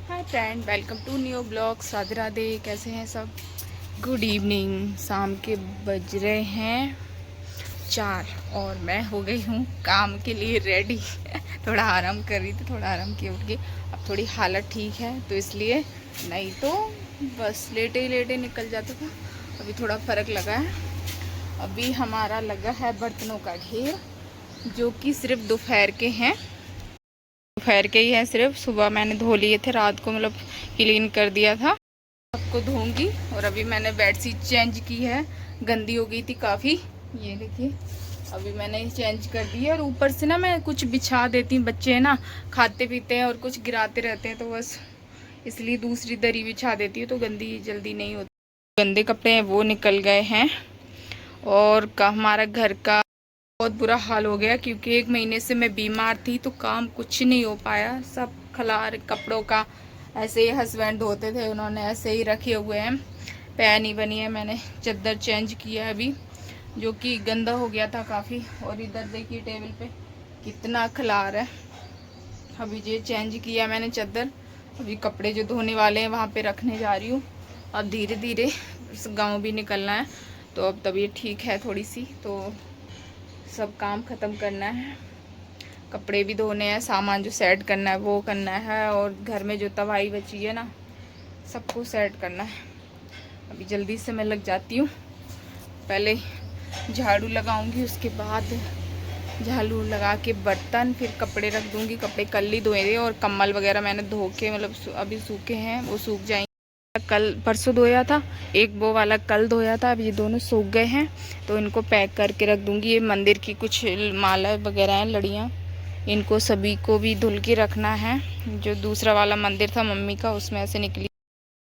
Hi friend, welcome to new blog. Radhe Radhe, कैसे हैं सब? Good evening. शाम के बज रहे हैं 4 और मैं हो गई हूँ काम के लिए रेडी। थोड़ा आराम कर रही थी, थोड़ा आराम किया उठ के। अब थोड़ी हालत ठीक है तो इसलिए, नहीं तो बस लेटे ही लेटे निकल जाता था। अभी थोड़ा फ़र्क लगा है। अभी हमारा लगा है बर्तनों का ढेर, जो कि सिर्फ दोपहर के हैं। दोपहर के ही है सिर्फ। सुबह मैंने धो लिए थे, रात को मतलब क्लीन कर दिया था। सबको धोऊंगी। और अभी मैंने बेडशीट चेंज की है, गंदी हो गई थी काफ़ी। ये देखिए, अभी मैंने चेंज कर दी है। और ऊपर से ना मैं कुछ बिछा देती हूँ, बच्चे हैं ना खाते पीते हैं और कुछ गिराते रहते हैं, तो बस इसलिए दूसरी दरी बिछा देती हूँ तो गंदी जल्दी नहीं होती। गंदे कपड़े हैं वो निकल गए हैं। और हमारा घर का बहुत बुरा हाल हो गया, क्योंकि 1 महीने से मैं बीमार थी तो काम कुछ नहीं हो पाया। सब खलार कपड़ों का ऐसे ही हस्बैंड धोते थे, उन्होंने ऐसे ही रखे हुए हैं। पैर नहीं बनी है। मैंने चादर चेंज किया है अभी, जो कि गंदा हो गया था काफ़ी। और इधर देखिए टेबल पे कितना खलार है। अभी ये चेंज किया मैंने चादर। अभी कपड़े जो धोने वाले हैं वहाँ पे रखने जा रही हूँ। अब धीरे धीरे गाँव भी निकलना है, तो अब तबीयत ठीक है थोड़ी सी, तो सब काम ख़त्म करना है। कपड़े भी धोने हैं, सामान जो सेट करना है वो करना है, और घर में जो तबाही बची है ना सबको सेट करना है। अभी जल्दी से मैं लग जाती हूँ। पहले झाड़ू लगाऊंगी, उसके बाद झाड़ू लगा के बर्तन, फिर कपड़े रख दूंगी। कपड़े कल ही धोए थे, और कम्बल वगैरह मैंने धो के मतलब अभी सूखे हैं, वो सूख जाएंगे। कल परसों धोया था, एक वो वाला कल धोया था। अब ये दोनों सूख गए हैं तो इनको पैक करके रख दूंगी। ये मंदिर की कुछ माला वगैरह हैं, लड़ियाँ, इनको सभी को भी धुल के रखना है। जो दूसरा वाला मंदिर था मम्मी का, उसमें ऐसे निकली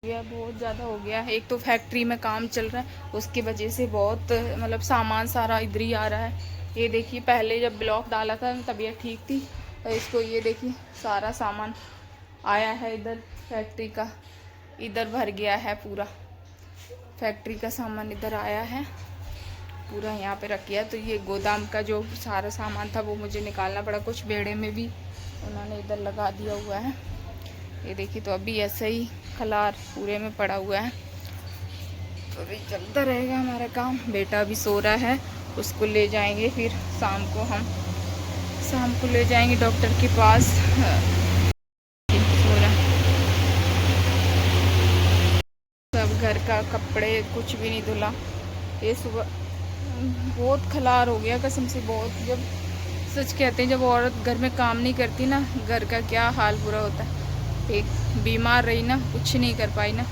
गया, बहुत ज़्यादा हो गया है। एक तो फैक्ट्री में काम चल रहा है, उसकी वजह से बहुत मतलब सामान सारा इधर ही आ रहा है। ये देखिए, पहले जब ब्लॉक डाला था तबीयत ठीक थी, और इसको ये देखिए सारा सामान आया है इधर फैक्ट्री का, इधर भर गया है पूरा। फैक्ट्री का सामान इधर आया है पूरा, यहाँ पे रख दिया। तो ये गोदाम का जो सारा सामान था वो मुझे निकालना पड़ा। कुछ बेड़े में भी उन्होंने इधर लगा दिया हुआ है। ये देखिए, तो अभी ऐसे ही खलार पूरे में पड़ा हुआ है। तो अभी चलता रहेगा हमारा काम। बेटा अभी सो रहा है, उसको ले जाएंगे फिर शाम को ले जाएंगे डॉक्टर के पास। सब घर का कपड़े कुछ भी नहीं धुला। ये सुबह बहुत खलार हो गया कसम से, बहुत। जब सच कहते हैं, जब औरत घर में काम नहीं करती ना, घर का क्या हाल बुरा होता है। एक बीमार रही ना, कुछ नहीं कर पाई ना,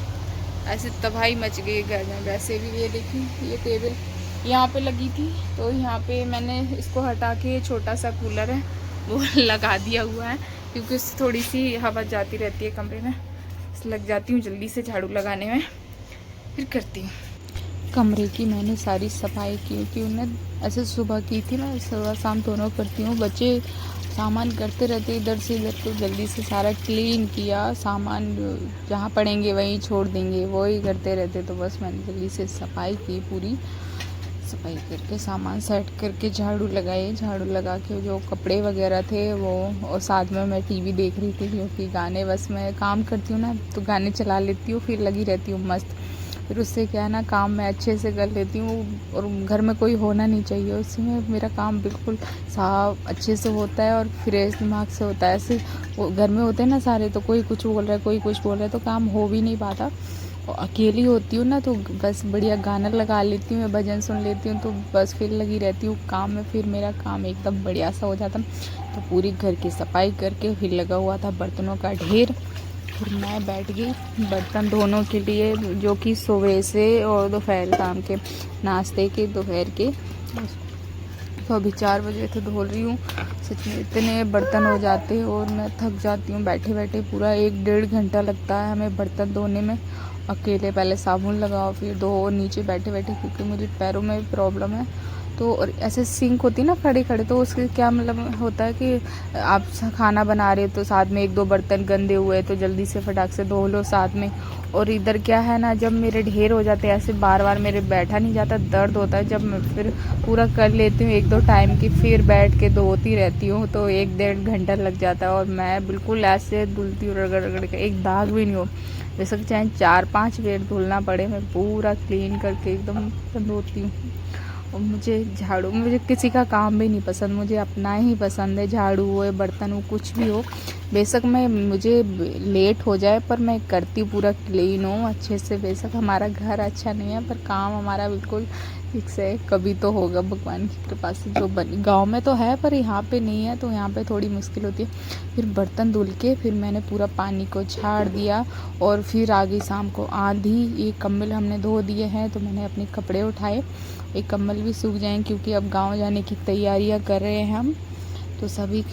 ऐसे तबाही मच गई घर में। वैसे भी ये देखिए, ये टेबल यहाँ पे लगी थी, तो यहाँ पे मैंने इसको हटा के छोटा सा कूलर है वो लगा दिया हुआ है, क्योंकि उससे थोड़ी सी हवा जाती रहती है कमरे में। लग जाती हूँ जल्दी से झाड़ू लगाने में, फिर करती हूँ। कमरे की मैंने सारी सफाई की, क्योंकि उन्हें ऐसे सुबह की थी ना, सुबह शाम दोनों करती हूँ। बच्चे सामान करते रहते इधर से इधर, तो जल्दी से सारा क्लीन किया। सामान जहाँ पड़ेंगे वहीं छोड़ देंगे, वही करते रहते, तो बस मैंने जल्दी से सफाई की। पूरी सफाई करके सामान सेट करके झाड़ू लगाई। झाड़ू लगा के जो कपड़े वगैरह थे वो, और साथ में मैं टीवी देख रही थी, क्योंकि गाने, बस मैं काम करती हूँ ना तो गाने चला लेती हूँ, फिर लगी रहती हूँ मस्त। फिर उससे क्या है ना, काम मैं अच्छे से कर लेती हूँ। और घर में कोई होना नहीं चाहिए, उसी में मेरा काम बिल्कुल साफ अच्छे से होता है और फ्रेश दिमाग से होता है। ऐसे वो घर में होते हैं ना सारे, तो कोई कुछ बोल रहा है, कोई कुछ बोल रहा है, तो काम हो भी नहीं पाता। और अकेली होती हूँ ना, तो बस बढ़िया गाना लगा लेती हूँ, मैं भजन सुन लेती हूँ, तो बस फिर लगी रहती हूँ काम में। फिर मेरा काम एकदम बढ़िया सा हो जाता। तो पूरी घर की सफाई करके फिर लगा हुआ था बर्तनों का ढेर। फिर मैं बैठ गई बर्तन धोने के लिए, जो कि सुबह से और दोपहर शाम के नाश्ते के, दोपहर के। तो अभी 4 बजे तो धो रही हूँ। सच में इतने बर्तन हो जाते हैं, और मैं थक जाती हूँ बैठे बैठे। पूरा 1-1.5 घंटा लगता है हमें बर्तन धोने में अकेले। पहले साबुन लगाओ, फिर धो नीचे बैठे बैठे, क्योंकि मुझे पैरों में भी प्रॉब्लम है। तो और ऐसे सिंक होती है ना खड़े खड़े, तो उसके क्या मतलब होता है कि आप खाना बना रहे हो तो साथ में 1-2 बर्तन गंदे हुए तो जल्दी से फटाक से धो लो साथ में। और इधर क्या है ना, जब मेरे ढेर हो जाते हैं ऐसे बार बार मेरे बैठा नहीं जाता, दर्द होता है। जब मैं फिर पूरा कर लेती हूँ 1-2 टाइम की, फिर बैठ के धोती रहती हूँ तो 1-1.5 घंटा लग जाता है। और मैं बिल्कुल ऐसे धुलती हूँ रगड़ रगड़ के, एक दाग भी नहीं हो। जैसे चाहे 4-5 बेर धुलना पड़े, मैं पूरा क्लीन करके एकदम धोती हूँ। और मुझे किसी का काम भी नहीं पसंद, मुझे अपना ही पसंद है। झाड़ू हो, बर्तन हो, कुछ भी हो, बेशक मुझे लेट हो जाए पर मैं करती हूँ पूरा क्लीन हो अच्छे से। बेशक हमारा घर अच्छा नहीं है पर काम हमारा बिल्कुल फिक्स है। कभी तो होगा भगवान की कृपा से जो बनी। गाँव में तो है पर यहाँ पे नहीं है, तो यहाँ पे थोड़ी मुश्किल होती है। फिर बर्तन धुल के फिर मैंने पूरा पानी को झाड़ दिया और फिर आ गई शाम को। आधी ये कम्बल हमने धो दिए हैं तो मैंने अपने कपड़े उठाए। एक कम्बल भी सूख जाएं क्योंकि अब गांव जाने की तैयारियां कर रहे हैं हम, तो सभी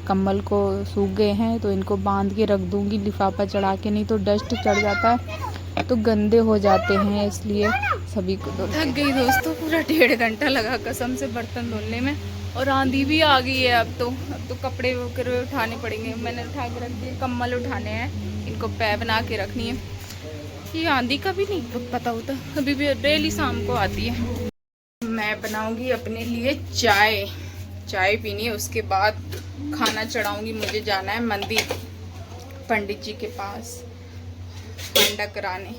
कम्बल को सूख गए हैं तो इनको बांध के रख दूंगी लिफाफा चढ़ा के, नहीं तो डस्ट चढ़ जाता है तो गंदे हो जाते हैं, इसलिए सभी को। तो थक गई दोस्तों, पूरा 1.5 घंटा लगा कसम से बर्तन धुलने में। और आंधी भी आ गई है। अब तो कपड़े वगैरह उठाने पड़ेंगे। मैंने उठा के रख दिए, कम्बल उठाने हैं, इनको पैर बना के रखनी है। ये आंधी का भी नहीं पता होता, कभी भी डेली शाम को आती है। मैं बनाऊंगी अपने लिए चाय पीनी है, उसके बाद खाना चढ़ाऊंगी। मुझे जाना है मंदिर, पंडित जी के पास अंडा कराने,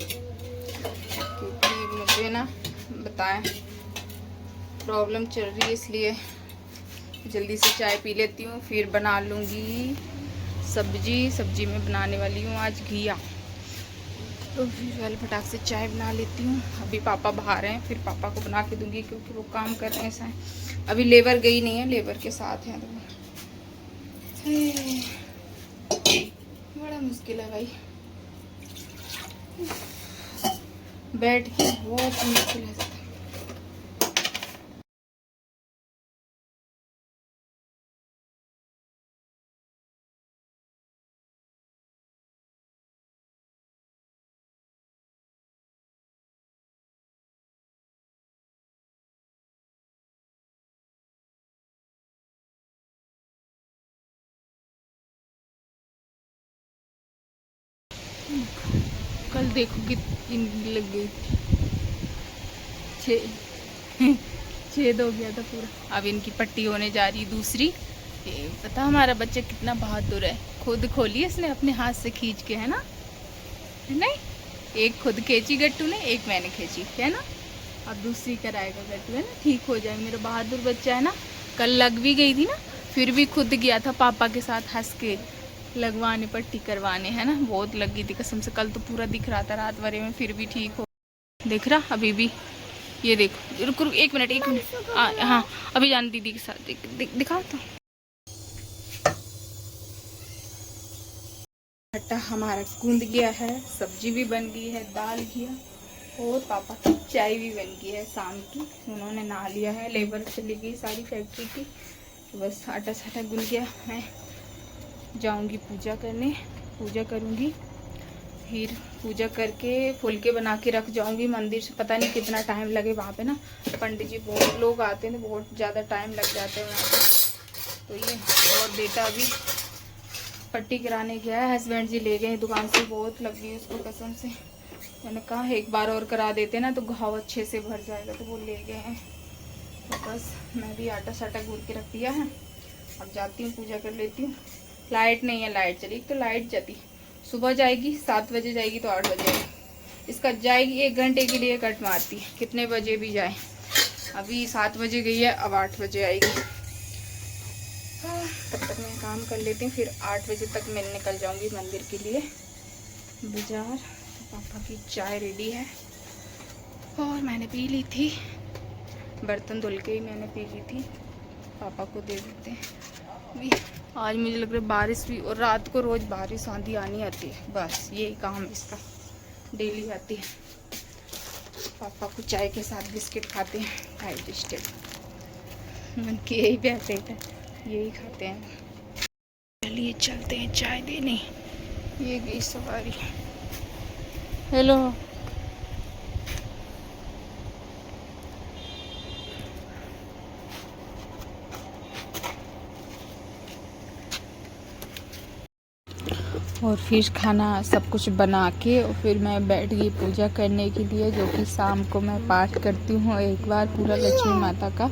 क्योंकि मुझे ना बताएं प्रॉब्लम चल रही है, इसलिए जल्दी से चाय पी लेती हूँ। फिर बना लूँगी सब्जी में बनाने वाली हूँ आज घिया, तो फिर पहले फटाक से चाय बना लेती हूँ। अभी पापा बाहर हैं, फिर पापा को बना के दूंगी क्योंकि वो काम कर रहे हैं। ऐसा है अभी लेबर गई नहीं है, लेबर के साथ हैं। तो बड़ा मुश्किल है भाई, बैठ के बहुत मुश्किल है। कल देखो कितनी लग गई, 6 हो गया था पूरा। अब इनकी पट्टी होने जा रही दूसरी। ये पता हमारा बच्चा कितना बहादुर है, खुद खोली इसने अपने हाथ से खींच के, है ना? नहीं, एक खुद खींची गट्टू ने, एक मैंने खींची, है ना? अब दूसरी कराएगा गट्टू, है ना? ठीक हो जाए, मेरा बहादुर बच्चा है ना। कल लग भी गई थी ना, फिर भी खुद गया था पापा के साथ हंस के लगवाने, पट्टी करवाने, है ना? बहुत लगी थी कसम से। कल तो पूरा दिख रहा था रात भरे में, फिर भी ठीक हो दिख रहा अभी भी। ये देखो, रुक रुक 1 मिनट हाँ, अभी जान दीदी के साथ दिखाओ तो। आटा हमारा गूंद गया है, सब्जी भी बन गई है, दाल घिया, और पापा की चाय भी बन गई है शाम की। उन्होंने नहा लिया है, लेबर चली गई सारी फैक्ट्री की, तो बस आटा साटा गूंद गया। मैं जाऊंगी पूजा करने, पूजा करूंगी, फिर पूजा करके फुलके बना के रख जाऊंगी मंदिर से। पता नहीं कितना टाइम लगे वहाँ पे ना, पंडित जी बहुत लोग आते हैं तो बहुत ज़्यादा टाइम लग जाता है वहाँ पे। तो ये और बेटा अभी पट्टी कराने गया है, हस्बैंड जी ले गए दुकान से, बहुत लग गई उसको कसम से। मैंने कहा एक बार और करा देते ना तो घाव अच्छे से भर जाएगा, तो वो ले गए हैं। तो बस मैं भी आटा साटा गूंद के रख दिया है, अब जाती हूँ पूजा कर लेती हूँ। लाइट नहीं है, लाइट चली तो लाइट जाती, सुबह जाएगी 7 बजे जाएगी तो 8 बजे आएगी। इसका जाएगी 1 घंटे के लिए कट मारती है, कितने बजे भी जाए। अभी 7 बजे गई है, अब 8 बजे आएगी। तब तक मैं काम कर लेती हूँ, फिर 8 बजे तक मैं निकल जाऊँगी मंदिर के लिए बाज़ार। पापा की चाय रेडी है और मैंने पी ली थी, बर्तन धुल के ही मैंने पी ली थी। पापा को दे देते हैं। आज मुझे लग रहा है बारिश भी, और रात को रोज़ बारिश आंधी आनी आती है, बस यही काम इसका डेली आती है। पापा को चाय के साथ बिस्किट खाते हैं, डाइजेस्टेड मन के यही फेवरेट है, यही खाते हैं। चलिए चलते हैं चाय देने। ये गई सवारी। हेलो, और फिर खाना सब कुछ बना के और फिर मैं बैठ गई पूजा करने के लिए, जो कि शाम को मैं पाठ करती हूँ एक बार पूरा लक्ष्मी माता का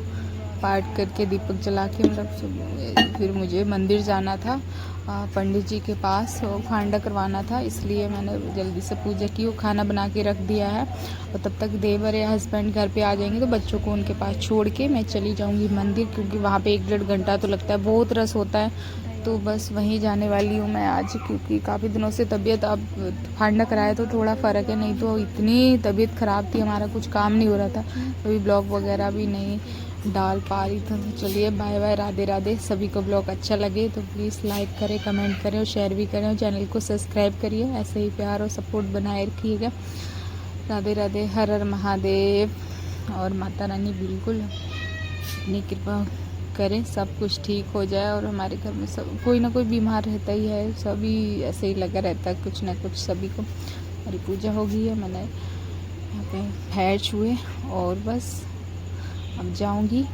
पाठ करके दीपक जला के, मतलब फिर मुझे मंदिर जाना था पंडित जी के पास, फांडा करवाना था, इसलिए मैंने जल्दी से पूजा की और खाना बना के रख दिया है। और तब तक देवर या हस्बैंड घर पे आ जाएंगे तो बच्चों को उनके पास छोड़ के मैं चली जाऊंगी मंदिर, क्योंकि वहाँ पे 1-1.5 घंटा तो लगता है, बहुत रस होता है। तो बस वहीं जाने वाली हूँ मैं आज, क्योंकि काफ़ी दिनों से तबीयत, अब फांडा कराया तो थोड़ा फ़र्क है, नहीं तो इतनी तबीयत ख़राब थी, हमारा कुछ काम नहीं हो रहा था, अभी ब्लॉग वगैरह भी नहीं डाल पा रही थी। तो चलिए बाय बाय, राधे राधे। सभी को ब्लॉग अच्छा लगे तो प्लीज़ लाइक करें, कमेंट करें और शेयर भी करें, और चैनल को सब्सक्राइब करिए, ऐसे ही प्यार और सपोर्ट बनाए रखिएगा। राधे राधे, हर हर महादेव। और माता रानी बिल्कुल अपनी कृपा करें, सब कुछ ठीक हो जाए। और हमारे घर में सब कोई ना कोई बीमार रहता ही है, सभी ऐसे ही लगा रहता है कुछ ना कुछ सभी को। हमारी पूजा हो गई है, मैंने यहाँ पे पैर छुए और बस अब जाऊंगी